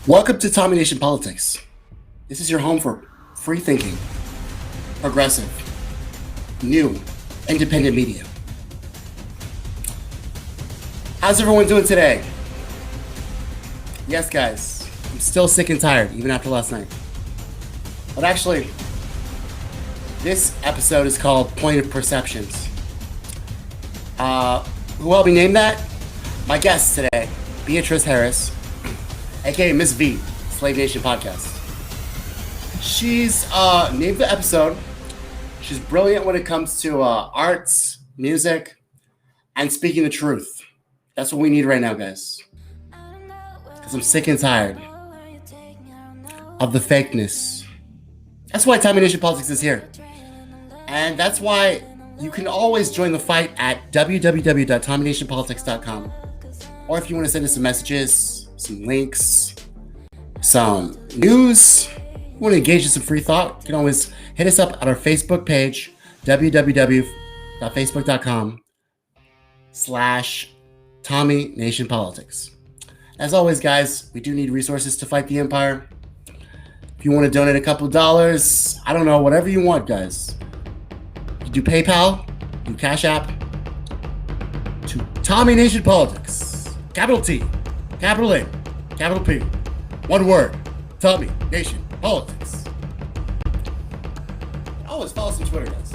Welcome to Tommy Nation Politics. This is your home for free thinking, progressive, new, independent media. How's everyone doing today? Yes, guys, I'm still sick and tired, even after last night. But actually, this episode is called Point of Perceptions. Who helped me name that? My guest today, Beatrice Harris, a.k.a. Miss V, Slave Nation Podcast. She's named the episode. She's brilliant when it comes to arts, music, and speaking the truth. That's what we need right now, guys. Because I'm sick and tired of the fakeness. That's why Tommy Nation Politics is here. And that's why you can always join the fight at www.tommynationpolitics.com. Or if you want to send us some messages, some links, some news, you want to engage in some free thought, you can always hit us up at our Facebook page, www.facebook.com/Tommy Nation Politics. As always, guys, we do need resources to fight the empire. If you want to donate a couple dollars, I don't know, whatever you want, guys. You do PayPal, do Cash App, to Tommy Nation Politics. Capital T, capital A, capital P. One word. Tommy Nation Politics. Always follow us on Twitter, guys.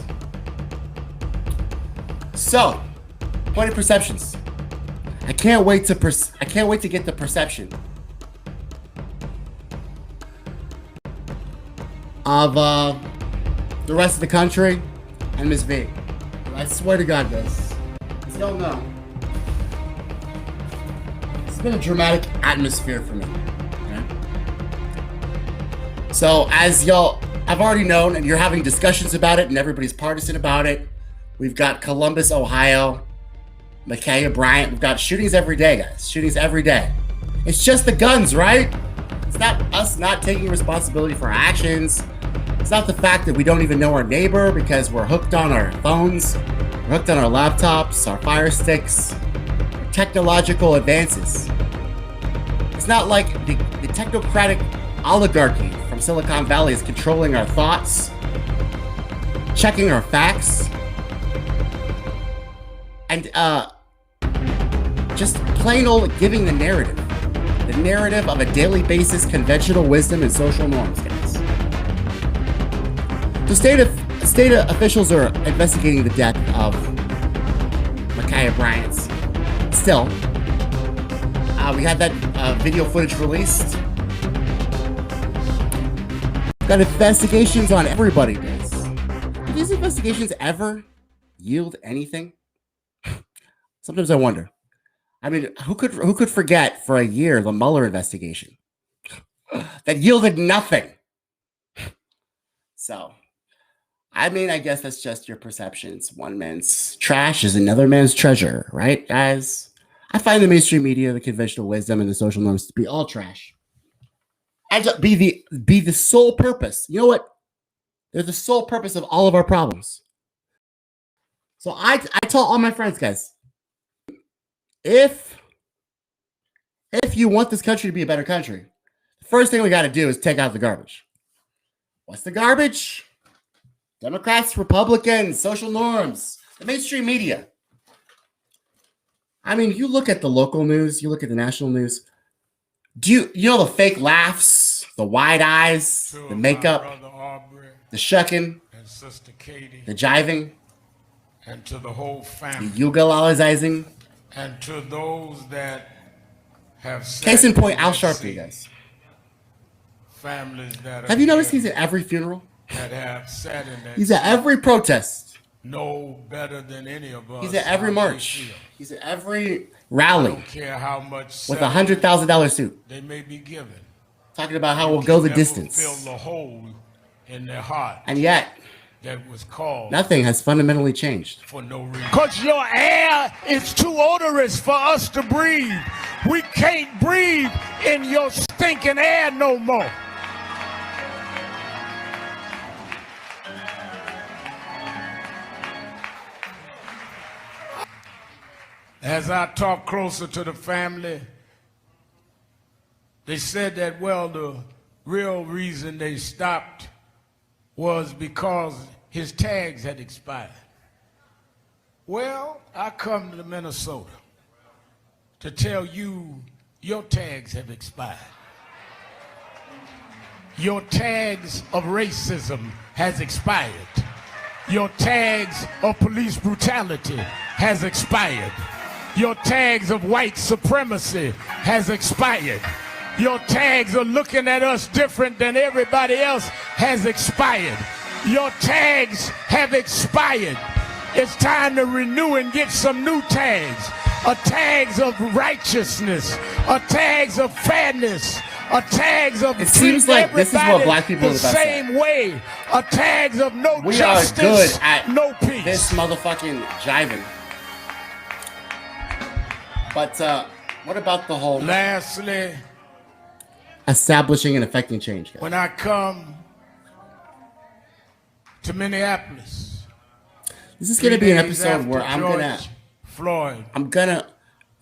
So, point of perceptions. I can't wait to get the perception of the rest of the country and Miss V. I swear to God, guys. As y'all know, it's been a dramatic atmosphere for me. Okay? So, as y'all have already known, and you're having discussions about it, and everybody's partisan about it, we've got Columbus, Ohio, a.k.a. Bryant. We've got shootings every day, guys. Shootings every day. It's just the guns, right? It's not us not taking responsibility for our actions. It's not the fact that we don't even know our neighbor because we're hooked on our phones, we're hooked on our laptops, our Fire Sticks, our technological advances. It's not like the technocratic oligarchy from Silicon Valley is controlling our thoughts, checking our facts, and just plain old giving the narrative of a daily basis conventional wisdom and social norms, guys. The state officials are investigating the death of a.k.a. Bryant. Still, We had that video footage released. Got investigations on everybody. Do these investigations ever yield anything? Sometimes I wonder. I mean, who could forget for a year the Mueller investigation that yielded nothing? So, I mean, I guess that's just your perceptions. One man's trash is another man's treasure, right, guys? I find the mainstream media, the conventional wisdom, and the social norms to be all trash. And to be the sole purpose. You know what? They're the sole purpose of all of our problems. So I tell all my friends, guys, if you want this country to be a better country, the first thing we got to do is take out the garbage. What's the garbage? Democrats, Republicans, social norms, the mainstream media. I mean, you look at the local news, you look at the national news. You know the fake laughs, the wide eyes, the makeup, the shucking, and Sister Katie, the jiving, and to the whole family, the ugalalizing, and to those that have case in point, Al Sharpton, guys. Families that have you noticed he's at every funeral? That have sat in that he's at every protest. Know better than any of us. He's at every march. He's at every rally. I don't care how much with $100,000 suit. They may be given. Talking about how we'll go the distance. Fill the hole in their heart. And yet, that was called. Nothing has fundamentally changed. For no reason. Because your air is too odorous for us to breathe. We can't breathe in your stinking air no more. As I talk closer to the family, they said that, well, the real reason they stopped was because his tags had expired. Well, I come to Minnesota to tell you your tags have expired. Your tags of racism has expired. Your tags of police brutality has expired. Your tags of white supremacy has expired. Your tags of looking at us different than everybody else has expired. Your tags have expired. It's time to renew and get some new tags. Tags of righteousness, tags of fairness, tags of it seems like this is what black people the are the best same at. way. Tags of no we justice, are good at no peace. This motherfucking jiving. But what about the whole lastly establishing and affecting change, guys? When I come to Minneapolis, this is going to be an episode where I'm gonna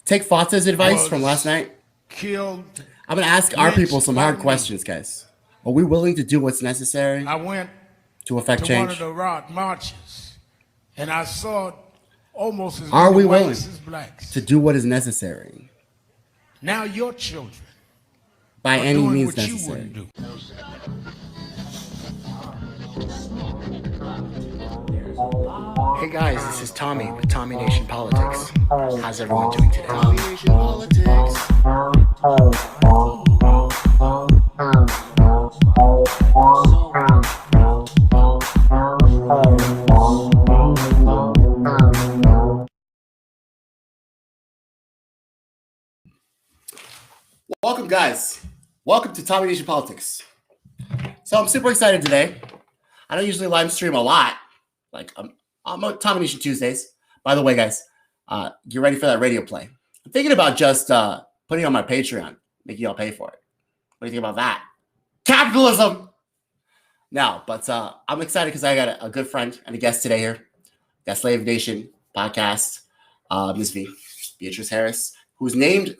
take Fatah's advice from last night. Killed. I'm gonna ask our people some hard questions, guys. Are we willing to do what's necessary? I went to affect to change. one of the rock marches, and I saw almost as are many we willing whites as blacks to do what is necessary? Now your children by any doing means what necessary. You wouldn't do. Hey guys, this is Tommy with Tommy Nation Politics. How's everyone doing today? Tommy Nation Politics. Welcome, guys. Welcome to Tommy Nation Politics. So I'm super excited today. I don't usually live stream a lot. Like I'm on Tommy Nation Tuesdays. By the way, guys, get ready for that radio play. I'm thinking about just putting it on my Patreon, making y'all pay for it. What do you think about that? Capitalism! No, but I'm excited because I got a good friend and a guest today here. Got Slave Nation podcast, Ms. V, Beatrice Harris, who's named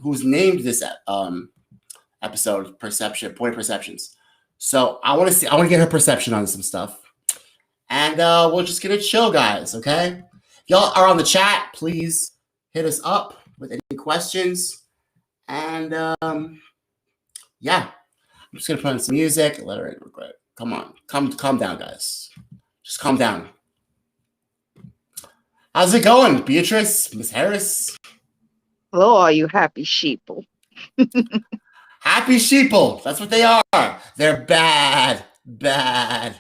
this episode Point of Perceptions. So I want to get her perception on some stuff. And we're just going to chill, guys, okay? If y'all are on the chat, please hit us up with any questions. And, yeah. I'm just going to put on some music. Let her in real quick. Come on. Calm down, guys. Just calm down. How's it going, Beatrice? Miss Harris? Hello, all you happy sheeple. Happy sheeple. That's what they are. They're bad, bad.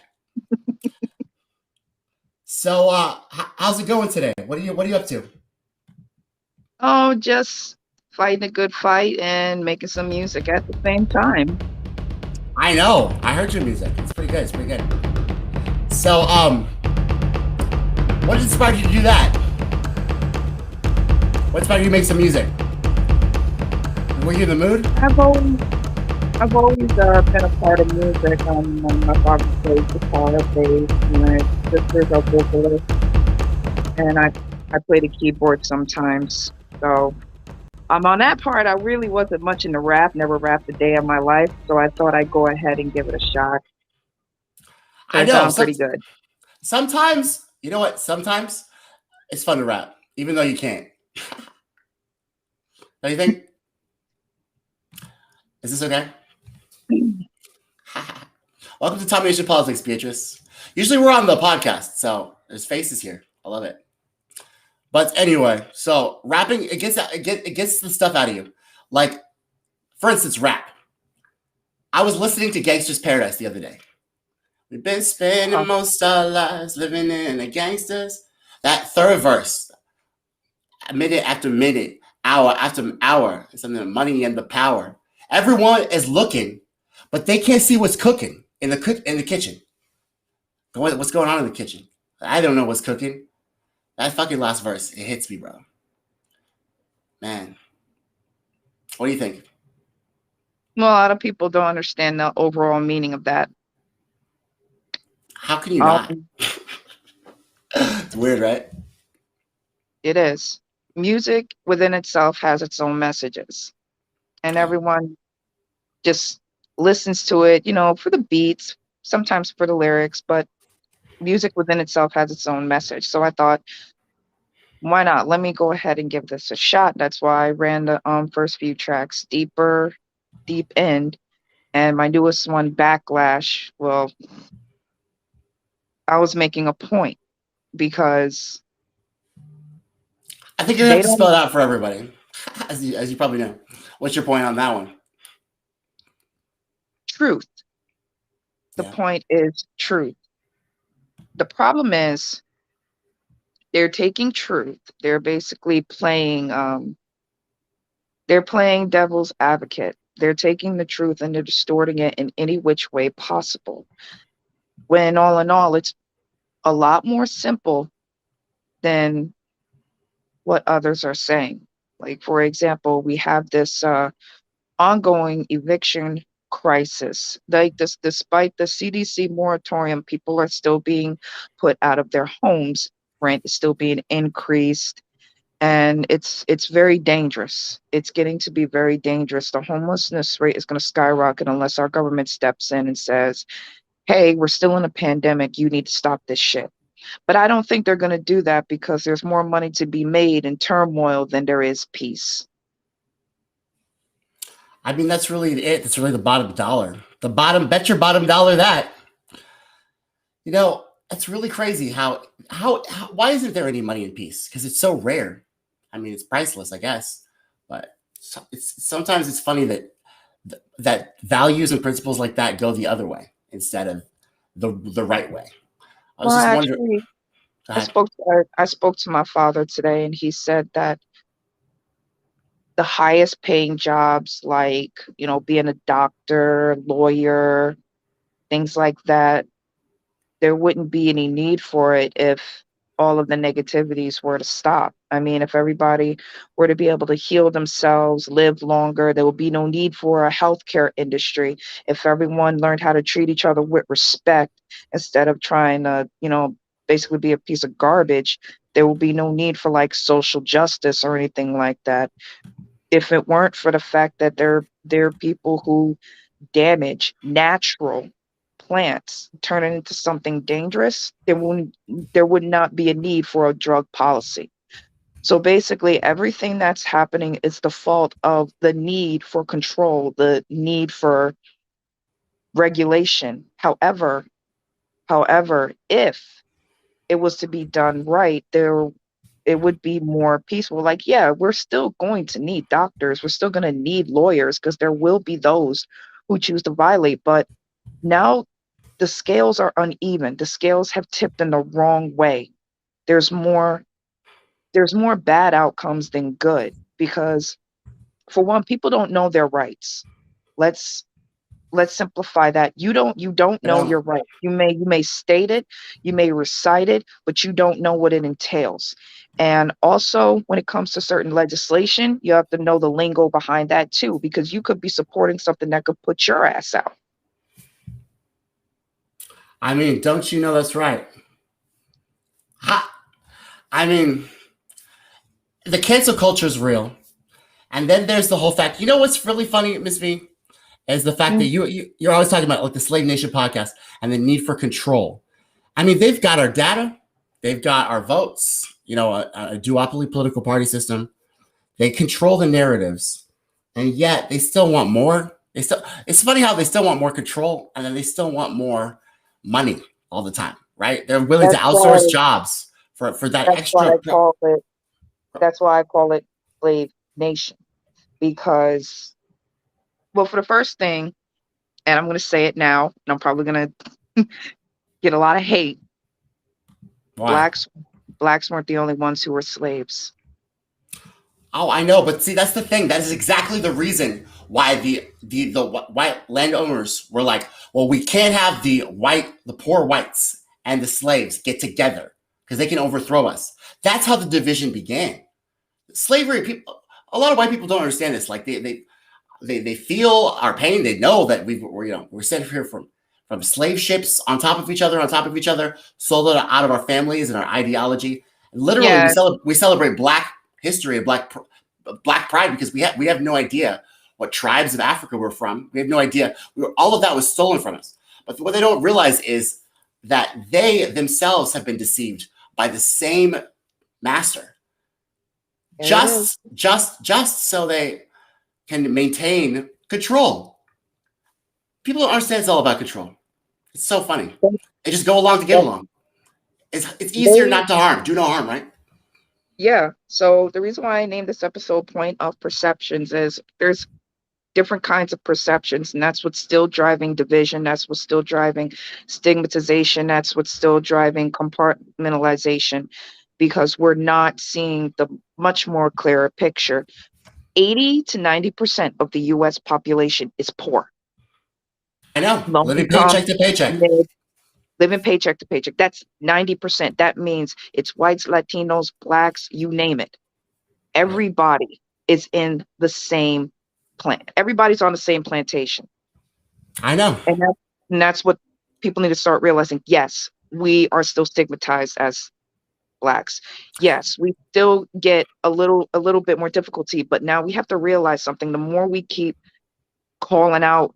So, how's it going today? What are you up to? Oh, just fighting a good fight and making some music at the same time. I know. I heard your music. It's pretty good. It's pretty good. So, what inspired you to do that? What inspired you to make some music? Were you in the mood? I've always, I've always been a part of music. My father plays guitar, bass, my sisters are vocalists, and I play the keyboard sometimes. So on that part, I really wasn't much into rap. Never rapped a day of my life, so I thought I'd go ahead and give it a shot. I Turned know. out pretty good. Sometimes, you know what? Sometimes it's fun to rap, even though you can't. Don't you think? Is this okay? Welcome to Tommy Nation Politics, Beatrice. Usually we're on the podcast, so there's faces here. I love it. But anyway, so rapping it gets the stuff out of you. Like, for instance, rap. I was listening to Gangster's Paradise the other day. We've been spending Oh, most of our lives living in the gangsters. That third verse, minute after minute, hour after hour, it's something the money and the power. Everyone is looking, but they can't see what's cooking in the kitchen. What's going on in the kitchen? I don't know what's cooking. That fucking last verse, it hits me, bro. Man, what do you think? well, a lot of people don't understand the overall meaning of that. How can you not? Um, It's weird, right? it is. Music within itself has its own messages, and Yeah. everyone just listens to it, for the beats, sometimes for the lyrics, but music within itself has its own message. So I thought, why not? Let me go ahead and give this a shot. That's why I ran the first few tracks, Deeper, Deep End, and my newest one, Backlash. Well, I was making a point because I think you're gonna have they to spell don't it out for everybody, as you probably know. What's your point on that one? truth. The Yeah. point is truth. The problem is they're taking truth. They're basically playing devil's advocate. They're taking the truth and they're distorting it in any which way possible. When all in all, it's a lot more simple than what others are saying. Like, for example, we have this ongoing eviction crisis. Like this, despite the CDC moratorium, people are still being put out of their homes. Rent is still being increased, and it's very dangerous. It's getting to be very dangerous. The homelessness rate is going to skyrocket unless our government steps in and says, "Hey, we're still in a pandemic. You need to stop this shit." But I don't think they're going to do that because there's more money to be made in turmoil than there is peace. I mean, that's really it. That's really the bottom dollar. The bottom, bet your bottom dollar that. You know, it's really crazy how why isn't there any money in peace? Because it's so rare. I mean, it's priceless, I guess. But it's sometimes it's funny that that values and principles like that go the other way instead of the right way. I was Well, just wondering. actually, Go I ahead. spoke I spoke to my father today, and he said that the highest paying jobs, like being a doctor, lawyer, things like that, there wouldn't be any need for it if all of the negativities were to stop. I mean, if everybody were to be able to heal themselves, live longer, there would be no need for a healthcare industry. If everyone learned how to treat each other with respect instead of trying to, basically be a piece of garbage, there would be no need for like social justice or anything like that. If it weren't for the fact that there are people who damage natural plants, turn it into something dangerous, there would not be a need for a drug policy. So basically everything that's happening is the fault of the need for control, the need for regulation. However, if it was to be done right, it would be more peaceful. Like, yeah, we're still going to need doctors, we're still going to need lawyers, because there will be those who choose to violate. But now the scales are uneven. The scales have tipped in the wrong way. There's more there's more bad outcomes than good, because for one, people don't know their rights. Let's let's simplify that. You don't You know know, your right. You may state it, you may recite it, but you don't know what it entails. And also, when it comes to certain legislation, you have to know the lingo behind that too, because you could be supporting something that could put your ass out. I mean, don't you know that's right? Ha, I mean, the cancel culture is real. And then there's the whole fact. You know what's really funny, Miss V, is the fact that Mm. you're always talking about like the Slave Nation podcast and the need for control. I mean, they've got our data, they've got our votes. You know, a duopoly political party system. They control the narratives, and yet they still want more. They still. It's funny how they still want more control, and then they still want more money all the time. Right? They're willing to That's outsource why jobs for that that's why extra. I call it that's why I call it slave nation. Because, well, for the first thing, and I'm going to say it now, and I'm probably going to get a lot of hate. Why? Blacks blacks weren't the only ones who were slaves. Oh, I know, but see, that's the thing. That is exactly the reason why the white landowners were like, well, we can't have the poor whites and the slaves get together because they can overthrow us. That's how the division began. Slavery, people, a lot of white people don't understand this. Like they feel our pain. They know that we're sent here from slave ships on top of each other, sold out of our families and our ideology. Literally, Yeah, we celebrate Black history and Black pride because we have no idea what tribes of Africa we're from. We have no idea. All of that was stolen from us. But what they don't realize is that they themselves have been deceived by the same master, there it is. just so they can maintain control. People don't understand it's all about control. It's so funny. They just go along to get along. It's easier They, not to harm. Do no harm, right? yeah. So the reason why I named this episode Point of Perceptions is there's different kinds of perceptions, and that's what's still driving division. That's what's still driving stigmatization. That's what's still driving compartmentalization, because we're not seeing the much more clearer picture. 80 to 90% of the US population is poor. I know. Low Living income, paycheck to paycheck. mid, living paycheck to paycheck. That's 90%. That means it's whites, Latinos, blacks, you name it. Right. Everybody is in the same plant. Everybody's on the same plantation. I know. And that's what people need to start realizing. Yes, we are still stigmatized as blacks. Yes, we still get a little bit more difficulty, but now we have to realize something. The more we keep calling out,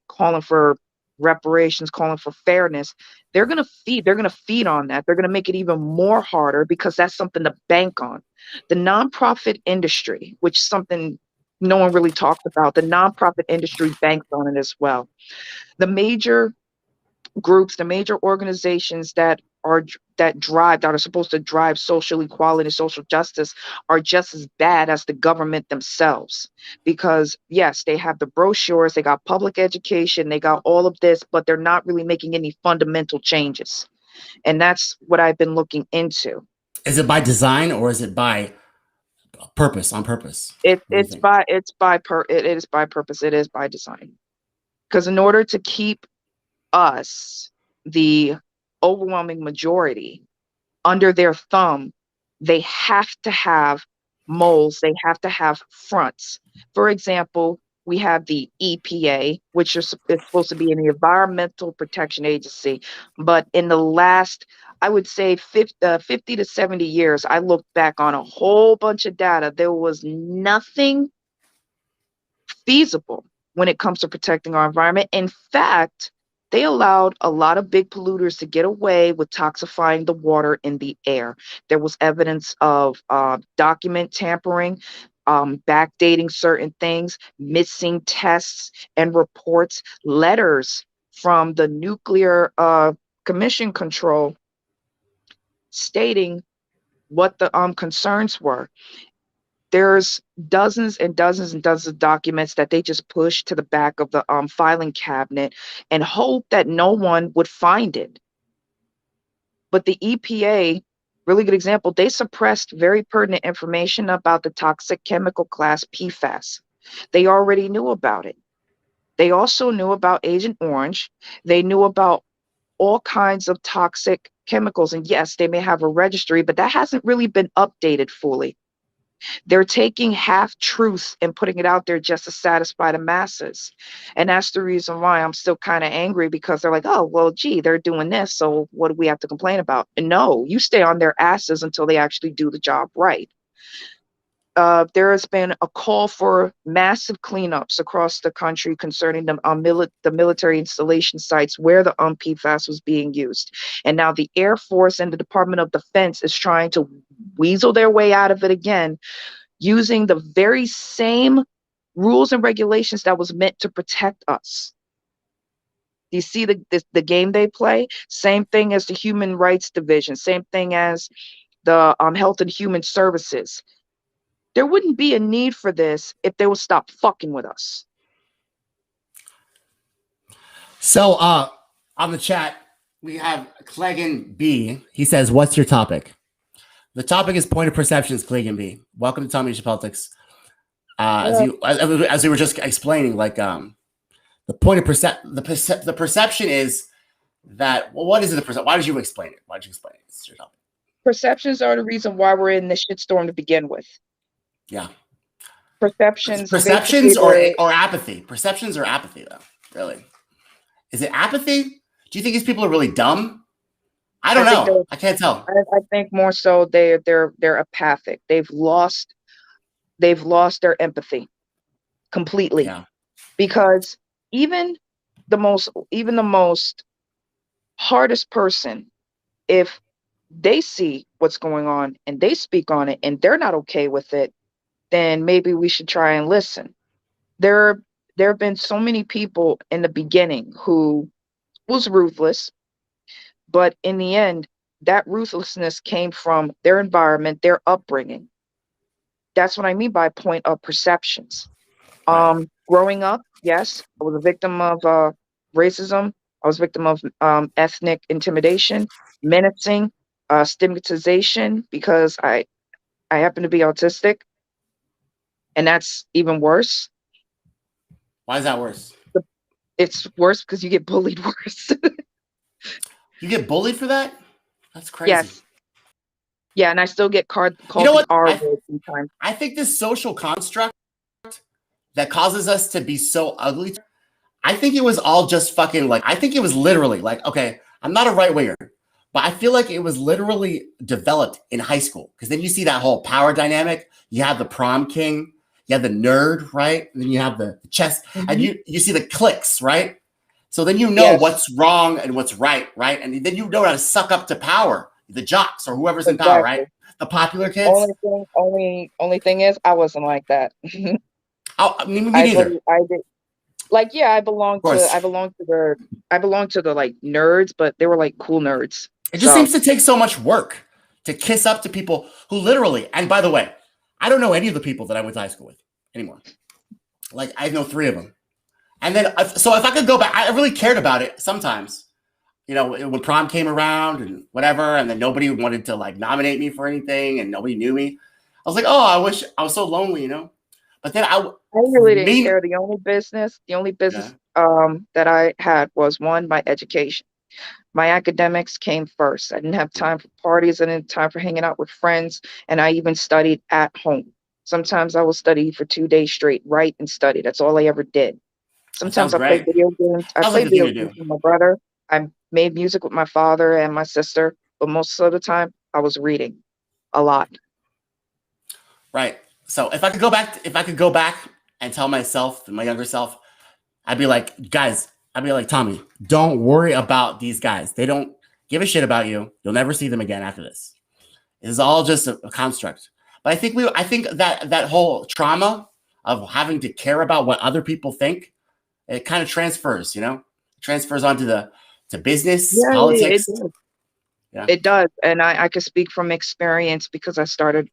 calling for reparations, calling for fairness, they're going to feed on that. They're going to make it even more harder, because that's something to bank on. The nonprofit industry, which is something no one really talks about, the nonprofit industry banks on it as well. The major groups, the major organizations that are supposed to drive social equality, social justice, are just as bad as the government themselves. Because yes, they have the brochures, they got public education, they got all of this, but they're not really making any fundamental changes. And that's what I've been looking into. Is it by design or is it by purpose? On purpose? It What do you it's think? by it's by per it is by purpose, it is by design. Because in order to keep us, the overwhelming majority, under their thumb, they have to have moles, they have to have fronts. For example, we have the EPA, which is supposed to be an environmental protection agency. But in the last, I would say 50 to 70 years, I looked back on a whole bunch of data. There was nothing feasible when it comes to protecting our environment. In fact, they allowed a lot of big polluters to get away with toxifying the water in the air. There was evidence of document tampering, backdating certain things, missing tests and reports, letters from the nuclear commission control stating what the concerns were. There's dozens and dozens and dozens of documents that they just push to the back of the filing cabinet and hope that no one would find it. But the EPA, really good example, they suppressed very pertinent information about the toxic chemical class PFAS. They already knew about it. They also knew about Agent Orange. They knew about all kinds of toxic chemicals. And yes, they may have a registry, but that hasn't really been updated fully. They're taking half truths and putting it out there just to satisfy the masses. And that's the reason why I'm still kind of angry, because they're like, oh, well, gee, they're doing this, so what do we have to complain about? And no, you stay on their asses until they actually do the job right. There has been a call for massive cleanups across the country concerning the military installation sites where the PFAS was being used. And now the Air Force and the Department of Defense is trying to weasel their way out of it again, using the very same rules and regulations that was meant to protect us. Do you see the game they play? Same thing as the Human Rights Division, same thing as the Health and Human Services. There wouldn't be a need for this if they would stop fucking with us. So on the chat, we have Cleggan B. He says, what's your topic? The topic is point of perceptions, Cleggan B. Welcome to Tommy Nation Politics. As we were just explaining, like the point of the perception is that, well, what is it? Why did you explain it? Why did you explain it? It's your topic. Perceptions are the reason why we're in this shitstorm to begin with. Yeah. Perceptions or apathy. Perceptions or apathy, though. Really, is it apathy? Do you think these people are really dumb? I don't know. I can't tell. I think more so they're apathic. They've lost their empathy completely. Yeah. Because even the most hardest person, if they see what's going on and they speak on it and they're not okay with it, then maybe we should try and listen. There have been so many people in the beginning who was ruthless, but in the end, that ruthlessness came from their environment, their upbringing. That's what I mean by point of perceptions. Right. Growing up, yes, I was a victim of racism. I was a victim of ethnic intimidation, menacing, stigmatization, because I happen to be autistic. And that's even worse. Why is that worse? It's worse because you get bullied worse. You get bullied for that? That's crazy. Yes. Yeah, and I still get called the R word sometimes. I think this social construct that causes us to be so ugly, I think it was all just fucking like, I think it was literally like, okay, I'm not a right winger, but I feel like it was literally developed in high school, because then you see that whole power dynamic. You have the prom king, you have the nerd, right? And then you have the chess, and you see the cliques, right? So then you know what's wrong and what's right, right? And then you know how to suck up to power, the jocks or whoever's in power, right? The popular kids. Only thing is, I wasn't like that. Me neither. I did. Like, yeah, I belong to the like nerds, but they were like cool nerds. It just seems to take so much work to kiss up to people who literally, and by the way, I don't know any of the people that I went to high school with anymore. Like, I know 3 of them. And then, so if I could go back, I really cared about it sometimes. You know, when prom came around and whatever, and then nobody wanted to like nominate me for anything and nobody knew me. I was like, oh, I wish I was so lonely, you know? But then I really didn't care. The only business that I had was, one, my education. My academics came first. I didn't have time for parties. I didn't have time for hanging out with friends. And I even studied at home. Sometimes I would study for 2 days straight, write and study. That's all I ever did. Sometimes I played video games. I played video games with my brother. I made music with my father and my sister. But most of the time, I was reading a lot. Right. So if I could go back and tell myself, my younger self, I'd be like, guys, Tommy, don't worry about these guys. They don't give a shit about you. You'll never see them again after this. It's all just a construct. But I think that whole trauma of having to care about what other people think, it kind of transfers, you know, transfers onto to business, politics. Yeah. It does, and I could speak from experience because I started,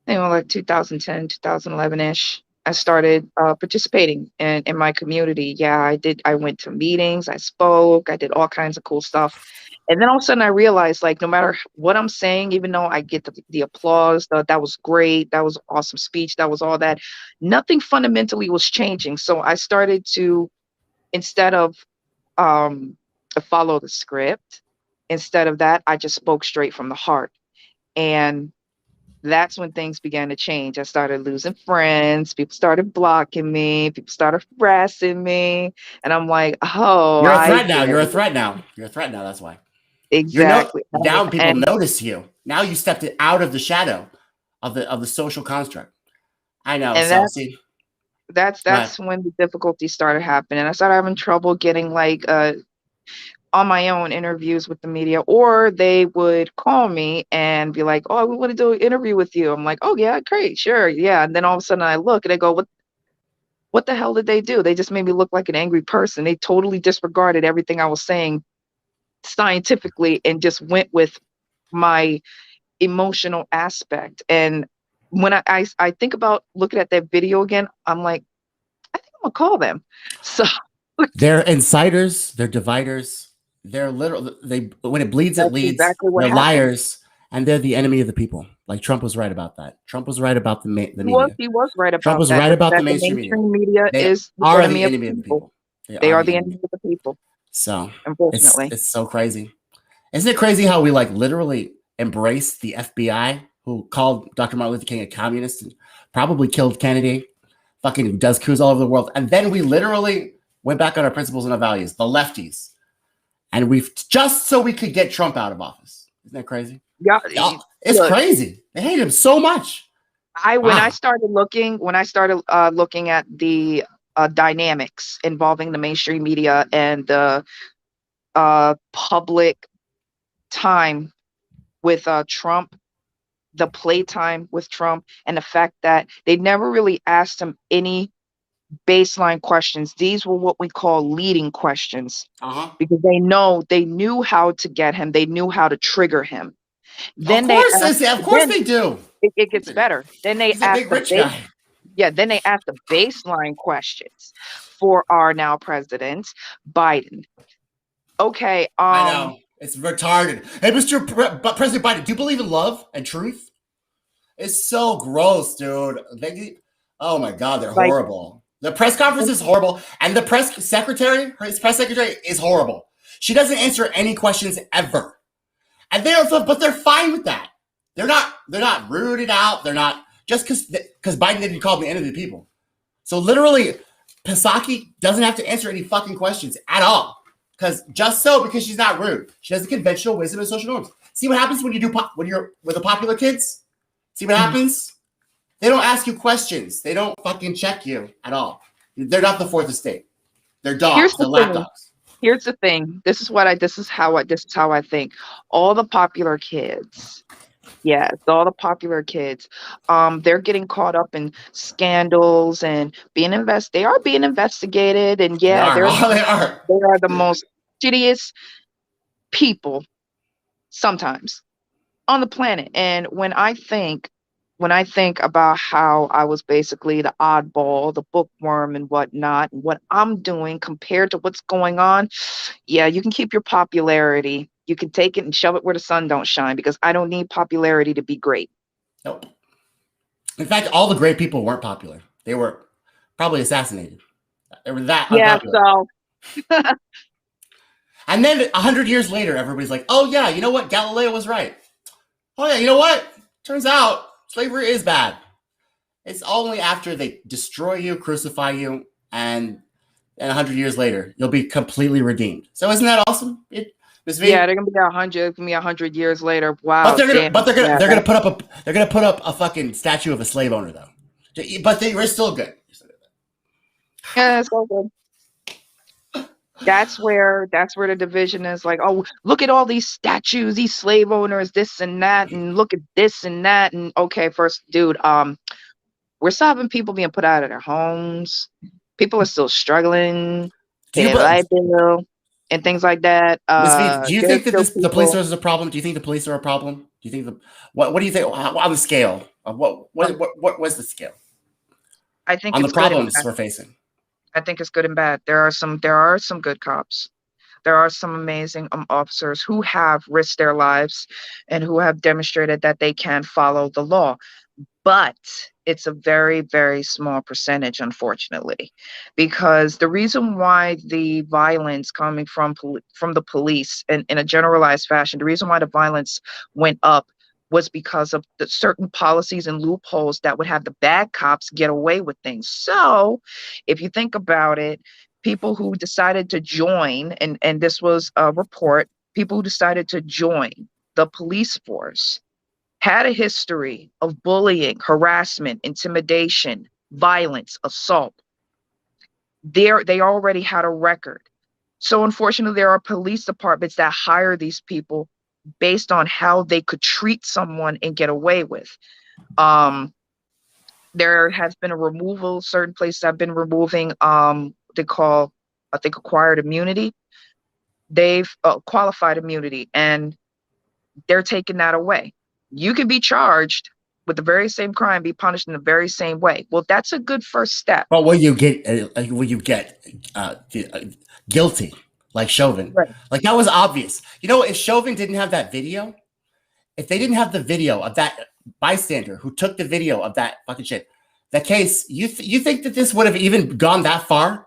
like 2010, 2011-ish. I started participating in my community. Yeah, I did. I went to meetings, I spoke, I did all kinds of cool stuff. And then all of a sudden I realized, like, no matter what I'm saying, even though I get the applause, that was great, that was awesome speech, that was all that, nothing fundamentally was changing. So I started to, instead of um, follow the script, instead of that, I just spoke straight from the heart. And that's when things began to change. I started losing friends. People started blocking me. People started harassing me. And I'm like, oh, You're a I threat now. get You're a it. threat now. You're a threat now. That's why. You're no Exactly. now people And notice you. Now you stepped out of the shadow of the social construct. I know. and So see, right. that's when the difficulty started happening. I started having trouble getting like on my own interviews with the media, or they would call me and be like, "Oh, we want to do an interview with you." I'm like, "Oh yeah, great, sure, yeah." And then all of a sudden I look and I go, what the hell did they do? They just made me look like an angry person. They totally disregarded everything I was saying scientifically and just went with my emotional aspect. And when I think about looking at that video again, I'm like, I think I'm gonna call them. So They're insiders. They're dividers. They're literal. They when it bleeds, it that's leads. exactly what They're happened. liars, and they're the enemy of the people. Like Trump was right about that. Trump was right about the He was media. he was right Trump about was that. right about the That the mainstream media. mainstream media They is the are the enemy of enemy the of the people. people. They They are are the the enemy. enemy of the people, So unfortunately. it's so crazy. Isn't it crazy how we like literally embrace the FBI who called Dr. Martin Luther King a communist and probably killed Kennedy, fucking does coups all over the world, and then we literally went back on our principles and our values, the lefties, and we've just so we could get Trump out of office. Isn't that crazy? Yeah, Yeah, it's look, crazy. They hate him so much. I Wow. when I started looking at the dynamics involving the mainstream media and the public time with Trump, the playtime with Trump, and the fact that they never really asked him any baseline questions. These were what we call leading questions Uh huh. because they knew how to get him, they knew how to trigger him. Of Then they course, asked, of course then they do. Of it course gets they do. better. Then they He's a asked big rich guy. then they asked the baseline questions for our now president, Biden. Okay, I know. It's retarded. Hey, President Biden, do you believe in love and truth? It's so gross, dude. Oh my God, they're like, horrible. The press conference is horrible, and the his press secretary is horrible. She doesn't answer any questions ever, and but they're fine with that. They're not rooted out. They're not just because Biden didn't call the end of the people. So literally, Psaki doesn't have to answer any fucking questions at all. Because she's not rude. She has the conventional wisdom and social norms. See what happens when when you're with the popular kids? See what happens? They don't ask you questions. They don't fucking check you at all. They're not the fourth estate. They're here's dogs. the They're thing. lapdogs. Here's the thing. This is how I think. All the popular kids, yes, all the popular kids, they're getting caught up in scandals and they are being investigated, and They yeah, are. Oh, they are. they are the most shittiest people sometimes on the planet. And when I think about how I was basically the oddball, the bookworm and whatnot, and what I'm doing compared to what's going on, yeah, you can keep your popularity. You can take it and shove it where the sun don't shine because I don't need popularity to be great. Nope. In fact, all the great people weren't popular. They were probably assassinated. They were that Yeah, unpopular. so And then 100 years later, everybody's like, "Oh yeah, you know what? Galileo was right. Oh yeah, you know what? Turns out slavery is bad." It's only after they destroy you, crucify you, and 100 years later, you'll be completely redeemed. So isn't that awesome, Miss V? yeah, they're gonna be 100 years later. But Wow, they're gonna, damn. but they're gonna, Yeah, they're gonna put up a fucking statue of a slave owner though. But they were still good. yeah, it's all good. That's where the division is like, oh, look at all these statues, these slave owners, this and that, and look at this and that. And okay, first, dude, we're still having people being put out of their homes. People are still struggling, Do you, pay a light bill. and things like that. Miss V, do you There's think that still the police people. is a problem? Do you think the police are a problem? Do you think what do you think on the scale of what was the scale I think on the it's good and problems bad. we're facing? I think it's good and bad. There are some good cops. There are some amazing officers who have risked their lives and who have demonstrated that they can follow the law. But it's a very, very small percentage, unfortunately, because the reason why the violence coming from the police in a generalized fashion, the reason why the violence went up was because of the certain policies and loopholes that would have the bad cops get away with things. So, if you think about it, people who decided to join, and this was a report, people who decided to join the police force had a history of bullying, harassment, intimidation, violence, assault. They already had a record. So unfortunately, there are police departments that hire these people based on how they could treat someone and get away with. Um, there has been a removal, certain places have been removing they call, I think, acquired immunity. They've qualified immunity, and they're taking that away. You can be charged with the very same crime, be punished in the very same way. Well, that's a good first step. But will you get uh, uh, guilty like Chauvin? Right. Like that was obvious. You know, if Chauvin didn't have that video, if they didn't have the video of that bystander who took the video of that fucking shit, that case, you think that this would have even gone that far?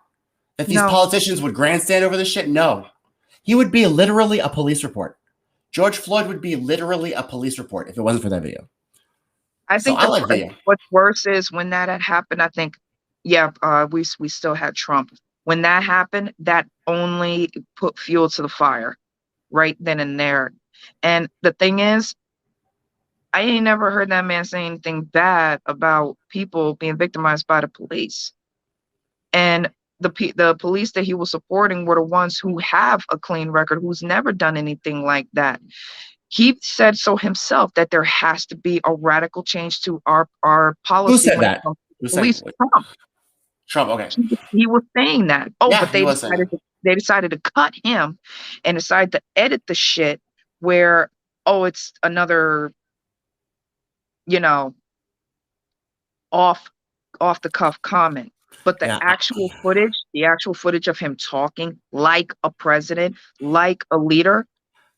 That these No, politicians would grandstand over this shit? No. He would be literally a police report. George Floyd would be literally a police report if it wasn't for that video. I So think I like video. what's worse is when that had happened. I think, yeah, we still had Trump. When that happened, that only put fuel to the fire right then and there. And the thing is, I ain't never heard that man say anything bad about people being victimized by the police. And the police that he was supporting were the ones who have a clean record, who's never done anything like that. He said so himself that there has to be a radical change to our Who policy said when it that? comes Who to said police. Trump. Trump? Okay. He was saying that. Oh, Yeah, but he was saying that. they decided to cut him and decided to edit the shit where, oh, it's another, you know, off off the cuff comment. But Yeah, the actual footage of him talking like a president, like a leader,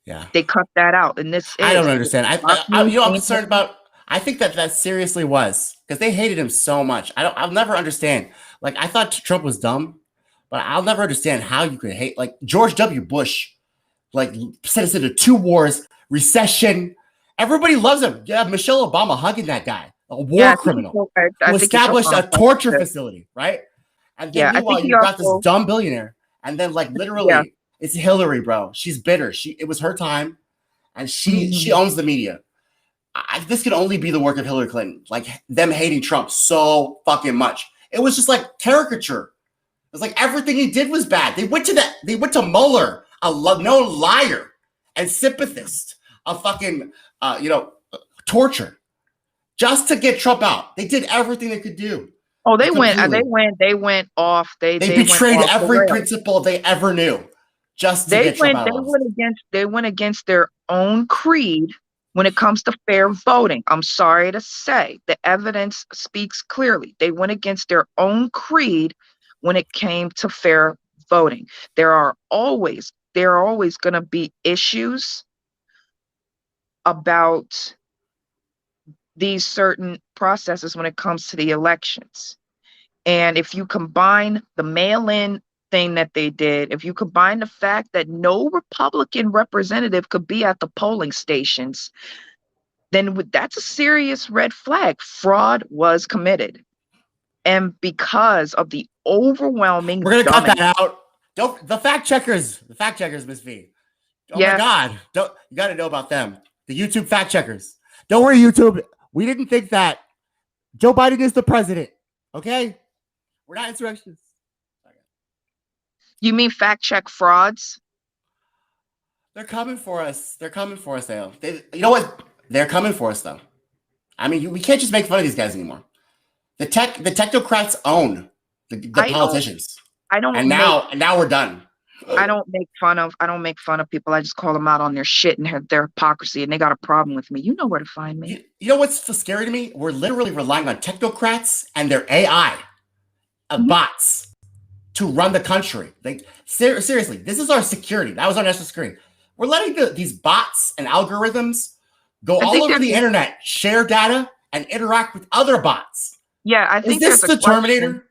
yeah. they cut that out. And this I don't is understand. You know, I'm concerned about. I think that seriously was because they hated him so much. I'll never understand. Like I thought Trump was dumb, but I'll never understand how you could hate like George W. Bush. Like sent us into 2 wars, recession. Everybody loves him. Yeah, Michelle Obama hugging that guy, a Yeah, war criminal I who think he established a also torture facility, right? And then yeah, I think meanwhile, he you've got this also dumb billionaire, and then like yeah. literally, it's Hillary, bro. She's bitter. It was her time, and she Mhm. owns the media. This could only be the work of Hillary Clinton, like them hating Trump so fucking much. It was just like caricature. It's like everything he did was bad. They went to Mueller, known liar and sympathist of fucking torture, just to get Trump out. They did everything they could do. Oh, Completely. they went off. They They went betrayed off the every rails. principle they ever knew just to get Trump out of office. They went against their own creed when it comes to fair voting. I'm sorry to say, the evidence speaks clearly. They went against their own creed when it came to fair voting. There are always going to be issues about these certain processes when it comes to the elections. And if you combine the mail-in thing that they did, if you combine the fact that no Republican representative could be at the polling stations, then that's a serious red flag. Fraud was committed. And because of the overwhelming We're gonna cut dumbing. that out. Don't the fact checkers, Miss V. Oh my Yes, God! Don't you got to know about them? The YouTube fact checkers. Don't worry, YouTube. We didn't think that Joe Biden is the president. Okay, we're not insurrectionists. you mean fact check frauds? They're coming for us. They're coming for us, though. You know what? They're coming for us, though. I mean, we can't just make fun of these guys anymore. The technocrats own the I don't politicians, I don't and make now we're done. I don't make fun of people. I just call them out on their shit and their hypocrisy, and they got a problem with me. You know where to find me. You know what's scary to me? We're literally relying on technocrats and their AI bots to run the country. Like seriously, this is our security. That was our national security. We're letting these bots and algorithms go I all think over the internet, share data, and interact with other bots. Yeah, I Is think this there's a the question. Terminator?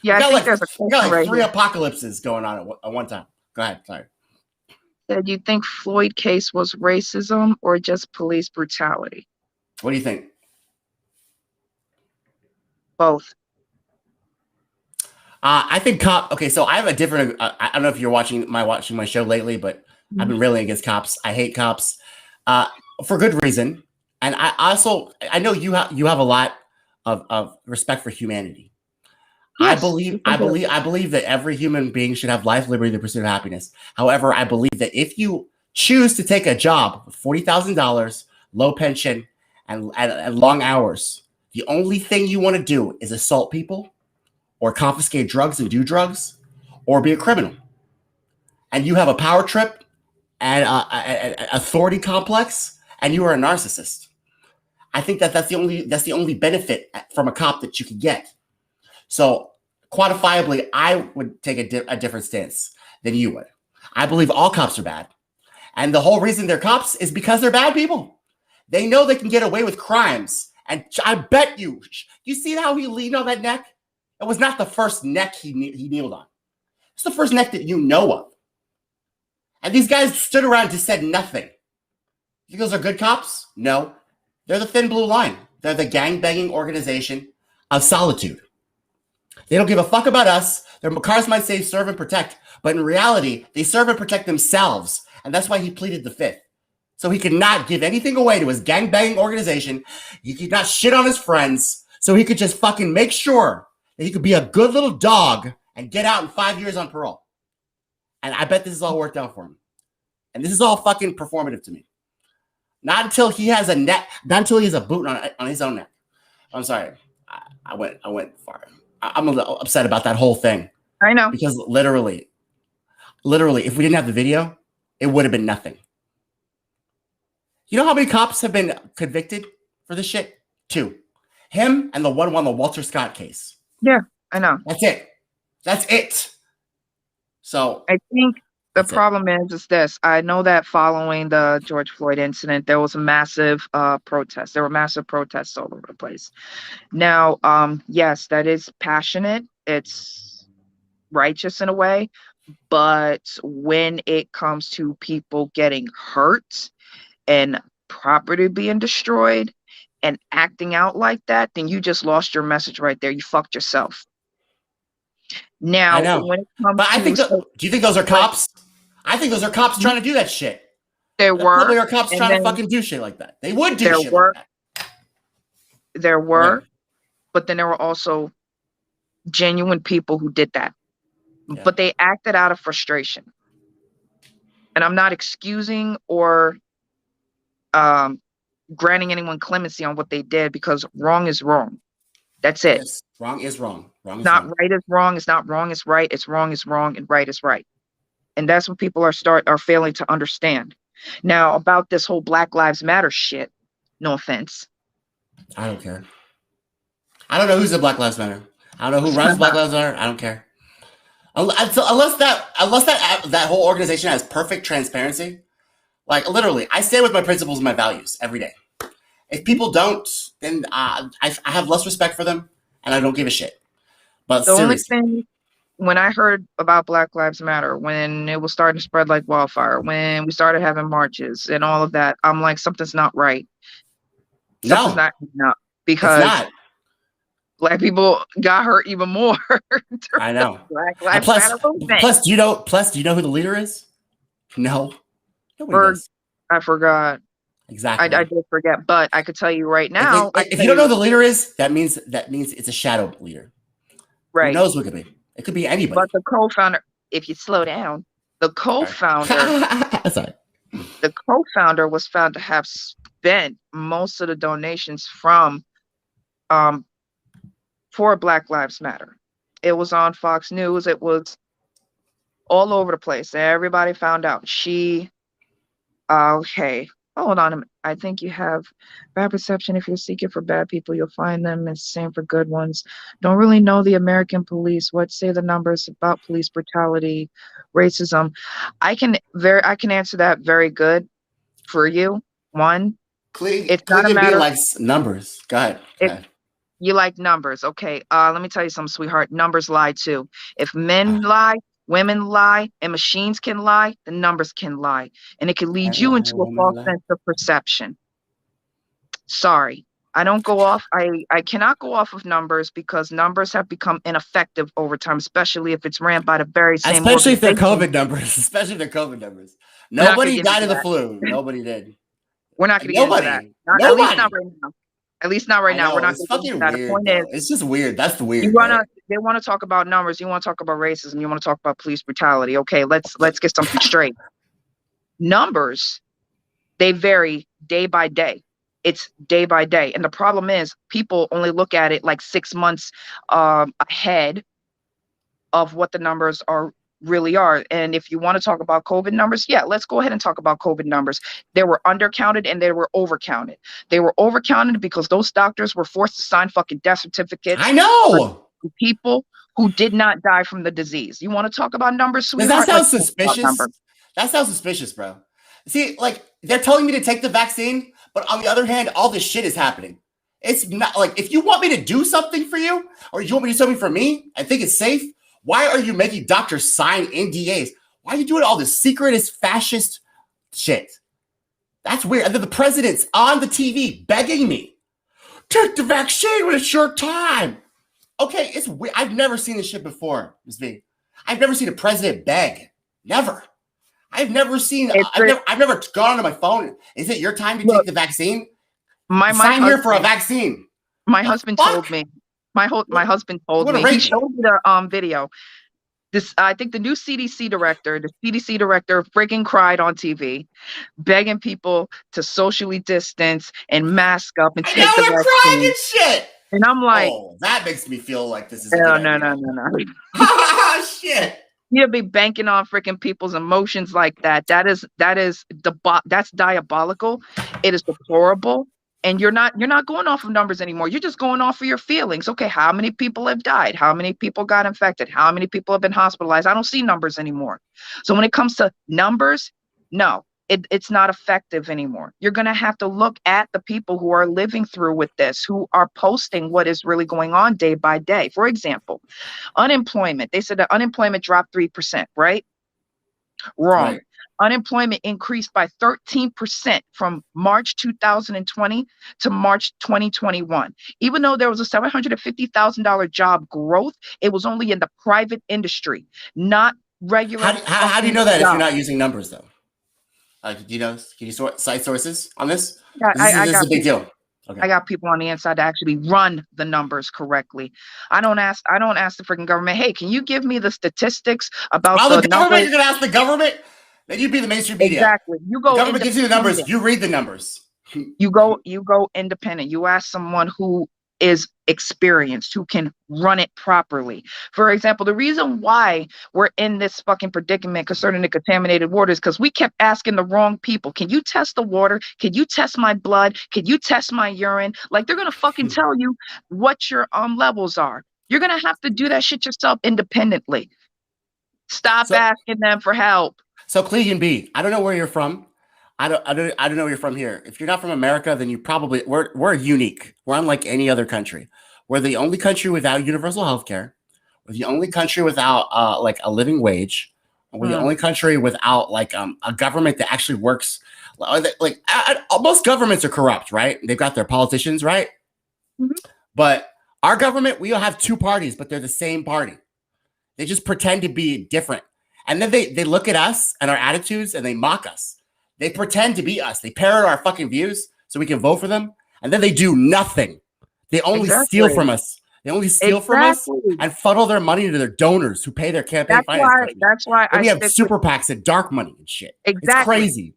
Yeah, I think there's a We got question like right three here. apocalypses going on at one time. Go ahead. Sorry. Do you think Floyd case was racism or just police brutality? What do you think? Both. I think cop. Okay, so I have a different. I don't know if you're watching my show lately, but I've been railing against cops. I hate cops, for good reason. And I know you have a lot of respect for humanity. Yes, I believe that every human being should have life, liberty, the pursuit of happiness. However, I believe that if you choose to take a job with $40,000, low pension, and long hours, the only thing you want to do is assault people, or confiscate drugs and do drugs, or be a criminal, and you have a power trip and an authority complex, and you are a narcissist. I think that's the only benefit from a cop that you can get. So quantifiably, I would take a different stance than you would. I believe all cops are bad, and the whole reason they're cops is because they're bad people. They know they can get away with crimes, and I bet you see how he leaned on that neck. It was not the first neck he kneeled on. It's the first neck that you know of. And these guys stood around and just said nothing. You think those are good cops? No. They're the thin blue line. They're the gang-banging organization of solitude. They don't give a fuck about us. Their cars might say serve and protect, but in reality, they serve and protect themselves. And that's why he pleaded the fifth. So he could not give anything away to his gang-banging organization. He could not shit on his friends. So he could just fucking make sure that he could be a good little dog and get out in 5 years on parole. And I bet this is all worked out for him. And this is all fucking performative to me. Not until he has not until he has a boot on his own neck. I'm sorry. I went far. I'm a little upset about that whole thing. I know. Because literally, if we didn't have the video, it would have been nothing. You know how many cops have been convicted for this shit? 2. Him and the one on the Walter Scott case. Yeah, I know. That's it. So I think the problem is this. I know that following the George Floyd incident, there was a massive protest. There were massive protests all over the place. Now, yes, that is passionate. It's righteous in a way. But when it comes to people getting hurt and property being destroyed and acting out like that, then you just lost your message right there. You fucked yourself. Now, I know. when it comes but I think, do you think those are cops? I think those are cops trying to do that shit. There were. Probably are cops trying to fucking do shit like that. They would do shit like that. There were, but then there were also genuine people who did that. Yeah. But they acted out of frustration. And I'm not excusing or granting anyone clemency on what they did, because wrong is wrong. That's it. Yes, wrong is wrong. Wrong is not wrong. Right is wrong. It's not wrong is right. It's wrong is wrong, and right is right. And that's what people are failing to understand. Now, about this whole Black Lives Matter shit, no offense. I don't care. I don't know who's in Black Lives Matter. I don't know who runs Black Lives Matter. I don't care. Unless that whole organization has perfect transparency. Like, literally, I stand with my principles and my values every day. If people don't, then I have less respect for them, and I don't give a shit. But the seriously. Only thing, when I heard about Black Lives Matter, when it was starting to spread like wildfire, when we started having marches and all of that, I'm like, something's not right. Something's not enough, because Black people got hurt even more. I know. Black Lives Matter movement. Plus, do you know who the leader is? No. I forgot. Exactly. I did forget, but I could tell you right now. If you don't know who the leader is, that means it's a shadow leader. Right. Who knows who it could be? It could be anybody. But the co-founder, if you slow down, the co-founder, sorry. The co-founder was found to have spent most of the donations from for Black Lives Matter. It was on Fox News. It was all over the place. Everybody found out. Okay. Hold on a minute. I think you have bad perception. If you're seeking for bad people, you'll find them. It's the same for good ones. Don't really know the American police. What say the numbers about police brutality, racism? I can answer that very good for you. One, it's not a Cleveland B matter likes numbers. Go ahead. Go if ahead. you like numbers. Okay. Let me tell you something, sweetheart. Numbers lie too. If men lie, women lie, and machines can lie, the numbers can lie. And it can lead you into a false sense of perception. Sorry. I don't go off. I cannot go off of numbers because numbers have become ineffective over time, especially if it's ran by the very same Especially if they're organization. COVID numbers. Especially if they're COVID numbers. We're not gonna Nobody get died into of the that. flu. Nobody did. We're not gonna get into that. At least not Nobody. right now. At least not right I now. We're know. not It's gonna get into fucking that. The weird, point is, bro. It's just weird. That's the you weird, wanna right? they want to talk about numbers, you want to talk about racism, you want to talk about police brutality. Okay, let's get something straight. Numbers, they vary day by day. It's day by day. And the problem is people only look at it like 6 months ahead of what the numbers really are. And if you want to talk about COVID numbers, yeah, let's go ahead and talk about COVID numbers. They were undercounted and they were overcounted. They were overcounted because those doctors were forced to sign fucking death certificates I know. for people who did not die from the disease. You want to talk about numbers, Does that sweetheart? sound Let's talk about suspicious? numbers. That sounds suspicious, bro. See, like they're telling me to take the vaccine, but on the other hand, all this shit is happening. It's not like if you want me to do something for you, or you want me to do something for me, I think it's safe. Why are you making doctors sign NDAs? Why are you doing all this secretist fascist shit? That's weird. And then the president's on the TV begging me, take the vaccine when it's your time. Okay, it's weird. I've never seen this shit before, Ms. V. I've never seen a president beg. Never. I've never seen. I've never gone onto my phone. Is it your time to take the vaccine? My Sign here for a husband, vaccine. my The husband fuck? told me. My husband You told want to me. He rape me? showed me the video. This, I think the new the CDC director freaking cried on TV, begging people to socially distance and mask up and I take the know we're crying and vaccine. shit. And I'm like, Oh, that makes me feel like this is a good no, no, idea. no, no, no. Shit. You'll be banking on freaking people's emotions like that. That's diabolical. It is deplorable. And you're not going off of numbers anymore. You're just going off of your feelings. Okay, how many people have died? How many people got infected? How many people have been hospitalized? I don't see numbers anymore. So when it comes to numbers, no, it's not effective anymore. You're going to have to look at the people who are living through with this, who are posting what is really going on day by day. For example, unemployment. They said that unemployment dropped 3%, right? Wrong. Right. Unemployment increased by 13% from March 2020 to March 2021. Even though there was a $750,000 job growth, it was only in the private industry, not regular. How do you know that if you're jobs. not using numbers though? Do you know? Can you cite sources on this? Yeah, This I is got a big deal. Okay. I got people on the inside to actually run the numbers correctly. I don't ask the freaking government, hey, can you give me the statistics about Well, the the government, numbers? you're gonna ask the government, then you'd be the mainstream media. Exactly. You The go government gives you the numbers, independent. you read the numbers. You go independent. You ask someone who is experienced, who can run it properly. For example, the reason why we're in this fucking predicament concerning the contaminated water is because we kept asking the wrong people, can you test the water? Can you test my blood? Can you test my urine? Like they're gonna fucking tell you what your levels are. You're gonna have to do that shit yourself independently. Stop asking them for help. So Cleveland B, I don't know where you're from. I don't know where you're from here. If you're not from America, then you probably we're unique. We're unlike any other country. We're the only country without universal health care. We're the only country without like a living wage. We're the only country without like a government that actually works. Like most governments are corrupt, right? They've got their politicians, right? Mhm. But our government, we all have two parties, but they're the same party. They just pretend to be different. And then they look at us and our attitudes and they mock us. They pretend to be us. They parrot our fucking views so we can vote for them. And then they do nothing. They only steal from us. They only steal from us and funnel their money to their donors who pay their campaign finance. That's why we have super PACs and dark money and shit. Exactly. It's crazy.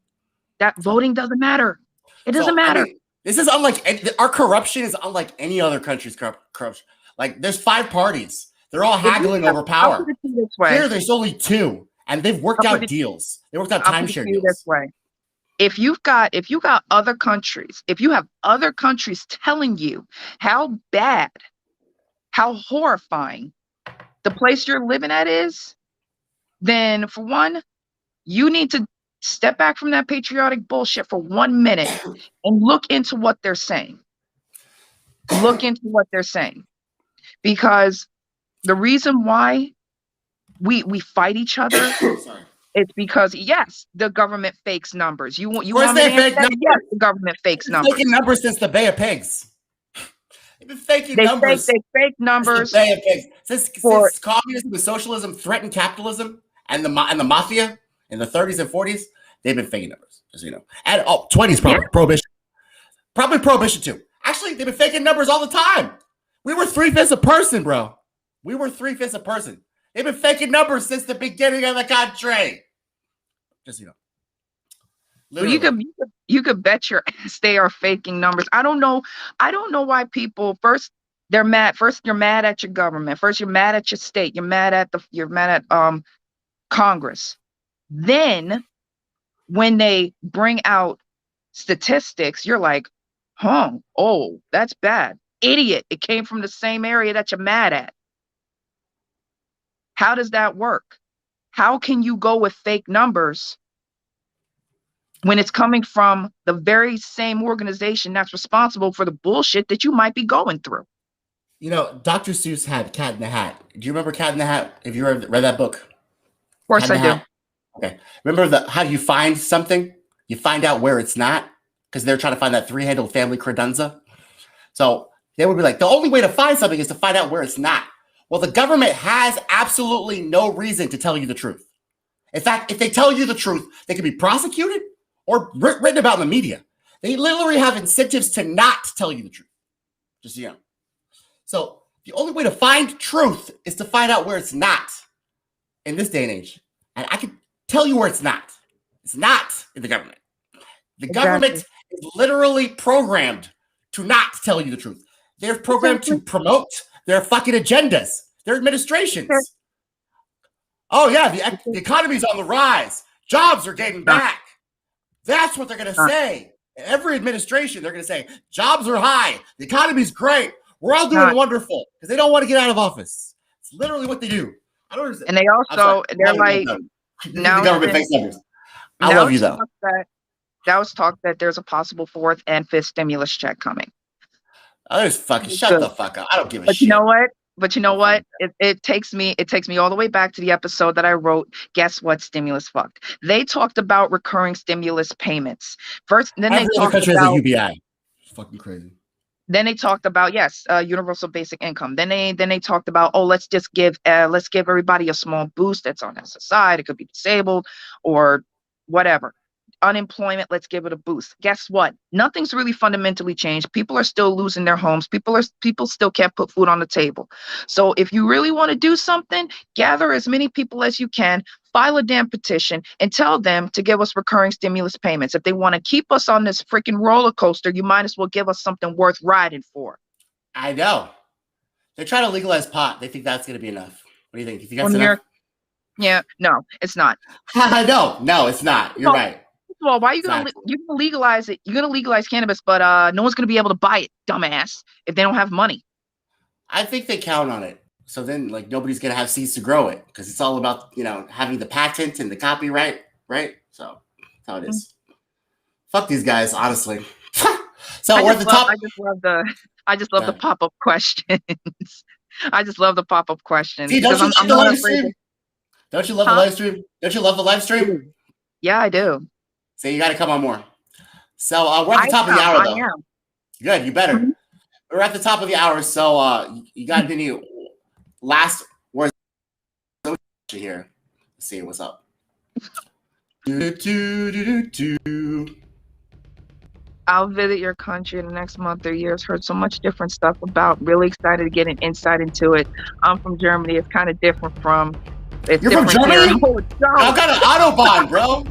That voting doesn't matter. It doesn't matter. I mean, this is unlike our corruption is unlike any other country's corruption. Like there's 5 parties. They're all haggling over power. I'll put it this way. Here, there's only 2. and they've worked I'll out put it, deals. They worked out I'll put it timeshare to you this deals. way. If you got other countries, if you have other countries telling you how bad, how horrifying the place you're living at is, then for one, you need to step back from that patriotic bullshit for 1 minute and look into what they're saying. Look into what they're saying. Because the reason why we fight each other Sorry. it's because yes, the government fakes numbers. You want Where's me to that answer fake that? number? Yes, the government fakes They've been faking numbers. numbers since the Bay of Pigs. They've been faking They numbers fake since the numbers Bay of Pigs. for Since communism and socialism threatened capitalism and the mafia in the 30s and 40s, they've been faking numbers, as you know. And 20s probably prohibition, probably prohibition too. Actually, they've been faking numbers all the time. We were 3/5 a person, bro. We were 3/5 a person. They've been faking numbers since the beginning of the country. Just, you know. well, you could bet your ass they are faking numbers. I don't know why people first they're mad. First you're mad at your government. First you're mad at your state. You're mad at Congress. Then when they bring out statistics, you're like, oh, that's bad. Idiot. It came from the same area that you're mad at. How does that work? How can you go with fake numbers when it's coming from the very same organization that's responsible for the bullshit that you might be going through? You know, Dr. Seuss had Cat in the Hat. Do you remember Cat in the Hat? Have you ever read that book? Of course I do. Okay. Remember how you find something? You find out where it's not because they're trying to find that three-handled family credenza. So they would be like, the only way to find something is to find out where it's not. Well, the government has absolutely no reason to tell you the truth. In fact, if they tell you the truth, they can be prosecuted or written about in the media. They literally have incentives to not tell you the truth. Just, you know. So the only way to find truth is to find out where it's not in this day and age. And I can tell you where it's not. It's not in the government. The government is literally programmed to not tell you the truth. They're programmed to promote their fucking agendas, their administrations. Oh, yeah, the economy's on the rise. Jobs are getting back. That's what they're going to say. In every administration, they're going to say, jobs are high. The economy's great. We're all doing wonderful because they don't want to get out of office. It's literally what they do. I don't understand. And they also, they're like, now the government fakes numbers. I love you, though. That was talk that there's a possible fourth and fifth stimulus check coming. Oh, there's fucking shut the fuck up. I don't give a shit. You know what? But you know what? It takes me all the way back to the episode that I wrote. Guess what? Stimulus fucked. They talked about recurring stimulus payments first. Then they talked about UBI. It's fucking crazy. Then they talked about universal basic income. Then they talked about let's give everybody a small boost that's on SSI. It could be disabled or whatever. Unemployment, let's give it a boost. Guess what? Nothing's really fundamentally changed. People are still losing their homes. People still can't put food on the table. So if you really want to do something, gather as many people as you can, file a damn petition, and tell them to give us recurring stimulus payments. If they want to keep us on this freaking roller coaster, you might as well give us something worth riding for. I know. They're trying to legalize pot. They think that's going to be enough. What do you think? You think that's enough? Yeah, no, it's not. No, it's not. You're right. Well, why are you gonna legalize it? You're gonna legalize cannabis, but no one's gonna be able to buy it, dumbass, if they don't have money. I think they count on it. So then, like, nobody's gonna have seeds to grow it because it's all about having the patent and the copyright, right? So that's how it is. Fuck these guys, honestly. So we're at the top. I just love the pop-up questions. I just love the pop-up questions. See, don't you love the live stream? Don't you love the live stream? Don't you love the live stream? Yeah, I do. So you got to come on more. So we're at the top of the hour, though. Good, you better. Mm-hmm. We're at the top of the hour, so you got any last words here? Let's see what's up. I'll visit your country in the next month or years. Heard so much different stuff about. Really excited to get an insight into it. I'm from Germany. It's kind of different from. You're from Germany? I've got an Autobahn, bro.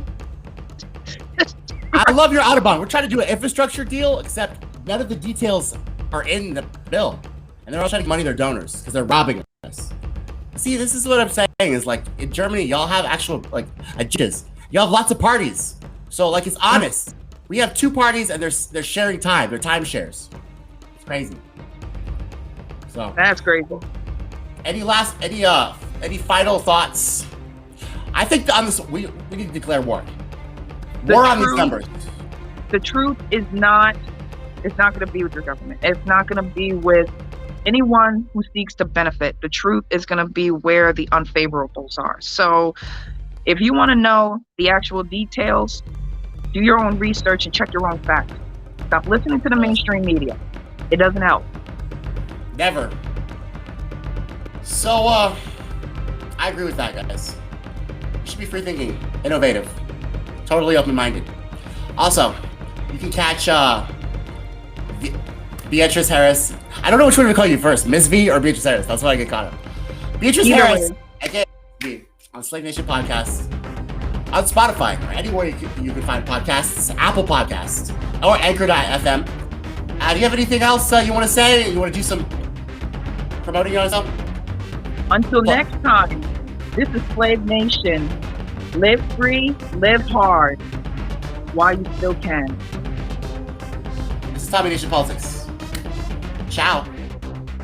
I love your Autobahn. We're trying to do an infrastructure deal, except none of the details are in the bill. And they're all trying to money their donors because they're robbing us. See, this is what I'm saying is like in Germany, y'all have actual like agendas. Y'all have lots of parties. So like it's honest. We have 2 parties and they're sharing time. They're time shares. It's crazy. So That's crazy. any final thoughts? I think on this we need to declare war. War on these numbers. The truth is not, it's not going to be with your government. It's not going to be with anyone who seeks to benefit. The truth is going to be where the unfavorables are. So if you want to know the actual details, do your own research and check your own facts. Stop listening to the mainstream media. It doesn't help. Never. So, I agree with that, guys. You should be free thinking, innovative, totally open-minded. Also, you can catch Beatrice Harris. I don't know which one to call you first, Miss V or Beatrice Harris. That's what I get caught up. Beatrice Harris, a.k.a. on Slave Nation Podcast, on Spotify, or anywhere you can find podcasts, Apple Podcasts, or Anchor.fm. Do you have anything else you want to say? You want to do some promoting yourself? Until next time, this is Slave Nation. Live free, live hard, while you still can. This is Tommy Nation Politics. Ciao.